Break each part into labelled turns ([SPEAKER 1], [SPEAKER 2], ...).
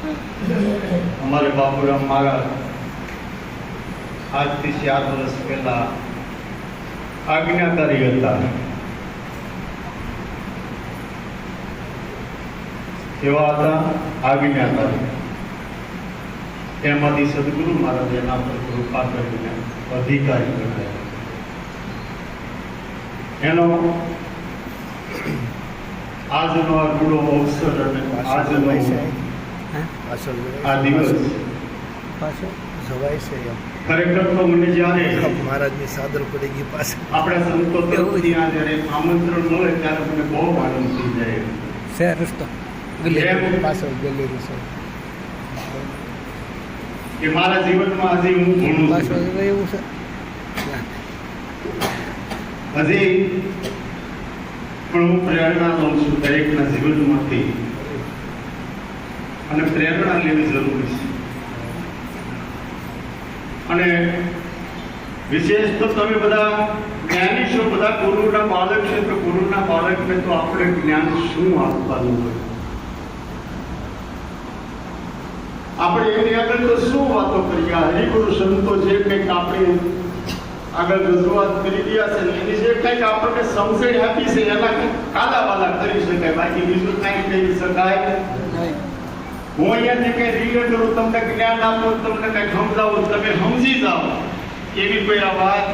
[SPEAKER 1] हमारे बाबूराम महाराज आज થી 4 વર્ષ પહેલા આજ્ઞાકારી હતા। કેવા હતા? આજ્ઞાકારી। એમાંથી સદગુરુ મહારાજ એના પર કૃપા કરીને અધિકારી બનાવ્યા। એનો આજનો આ રૂડો અવસર અને આજનો આ દિવસ ખરેખર તો મને જ્યારે
[SPEAKER 2] મહારાજની સાદર પડી ગઈ પાસે
[SPEAKER 1] આપણા સંતો તરફથી આ જ્યારે આમંત્રણ મળે ત્યારે મને બહુ આનંદ થઈ જાય કે મારા જીવનમાં હજી હું ભણું છું, હજી પણ હું પ્રેરણા લઉં છું દરેકના જીવનમાંથી, અને પ્રેરણા લેવી જરૂરી છે। અને વિશેષ તો તમે બધા જ્ઞાની છો, બધા ગુરુના બાળક છે, તો ગુરુના બાળકને તો આપણે જ્ઞાન શું આપવાનું હોય? આપણે એની આગળ તો શું વાતો કરીએ? હરિગુરુ સંતો જે કંઈક આપણે આગળ રજૂઆત કરી રહ્યા છે એની જે કંઈક આપણને સમજણ આપી છે એના કંઈક કાલાવાલા કરી શકાય, બાકી બીજું કંઈ કહી શકાય નહીં। હું અહીંયાથી કંઈ રિલે કરું, તમને જ્ઞાન આપું, તમને કંઈક સમજાવું, તમે સમજી જાઓ, એવી કોઈ આ વાત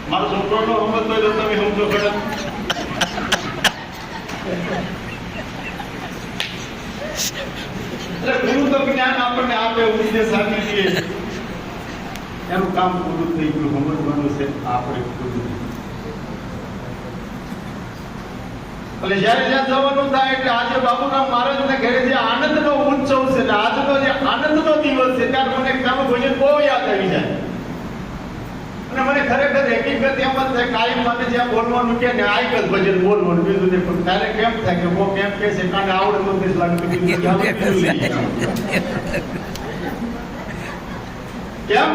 [SPEAKER 1] મારો છોકરો નો સમજતો હોય તો તમે સમજો ખરા? એટલે ગુરુ તો જ્ઞાન આપણને આપે, ઉપદેશ આપી દે, એનું કામ પૂરું થઈ ગયું, સમજવાનું છે આપણે પૂરું। એટલે જ્યારે જ્યાં જવાનું થાય એટલે આજે બાબુરામ મહારાજના ઘરે જે આનંદનો ઉત્સવ છે ને આજનો જે આનંદનો દિવસ છે ત્યારે મને કાનું ભજન બહુ યાદ આવી જાય, અને મને ખરેખર હકીકત એમ જ થાય કાયમ મને જ્યાં બોલવાનું કે ને આ જ ભજન બોલવાનું, બીજું નહીં। પણ ત્યારે કેમ થાય કે બહુ કેમ કે છે કાને આવડતું નથી લાગતું, કેમ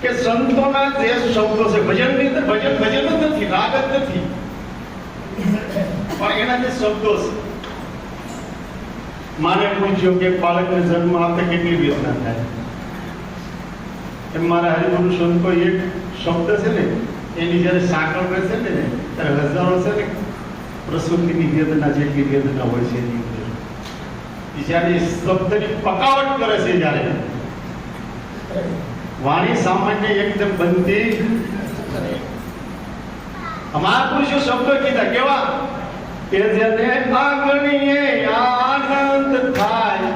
[SPEAKER 1] કે સંતોના જે શબ્દો છે ભજનની અંદર ભજન ભજન જ નથી, રાગ જ નથી, પણ એના જે શબ્દો છે। મારે પૂછ્યો કે બાળકને જન્મ આપે કેટલી વેદના થાય, એમ મારા હરિગુરુ સંતો એક શબ્દ છે ને એની જયારે સાંકળ બેસે ને ત્યારે હજારો છે ને પ્રસૂતિની વેદના જેટલી વેદના હોય છે એની અંદર જ્યારે શબ્દની પકાવટ કરે છે, જ્યારે વાણી સામાન્ય એકદમ બનતી। અમારા પુરુષો શબ્દો કીધા કેવા કે જેને આગણીએ આનંદ થાય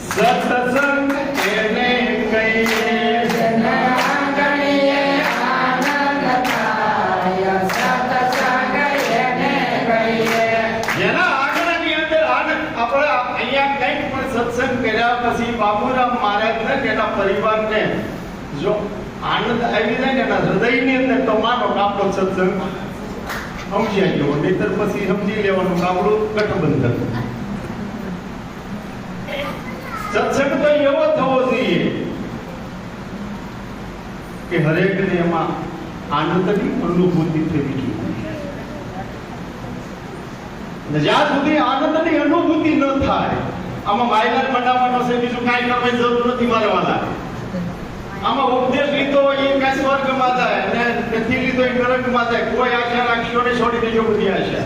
[SPEAKER 1] સત્સંગ એને કહીએ, જેને આગણીએ આનંદ થાય સત્સંગ એને કહીએ। જેના આગળની અંદર આનંદ આપણે અહીંયા કંઈક પણ સત્સંગ કર્યા પછી બાબુરામ મહારાજને કે એના પરિવારને જો આનંદ આવી જાય ને એના હૃદયની અંદર તો માનો કે આપણો સત્સંગ સમજાઈ ગયો, નહીતર પછી સમજી લેવાનું કે આપણું ગઠબંધન। સત્સંગ તો એવો થવો જોઈએ કે હરેકને એમાં આનંદની અનુભૂતિ થવી જોઈએ। જ્યાં સુધી આનંદની અનુભૂતિ ન થાય, આમાં માયલાર મંડાવવાનો છે, બીજું કાંઈ કરવાની જરૂર નથી મારે વાલા। આમાં ઉપદેશ લીધો હોય એ કઈ સ્વર્ગમાં જાય અને નથી લીધો એ નરકમાં જાય, કોઈ આશા રાખશો ને છોડી દેજો બધી આશા।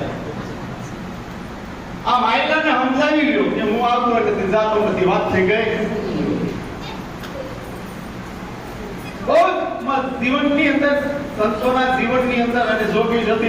[SPEAKER 1] આ માયલાને સમજાવી લ્યો કે હું આવતો નથી, જાતો નથી, વાત થઈ ગઈ। બહુ જીવનની અંદર સંતોના જીવનની અંદર અને જોગી જતી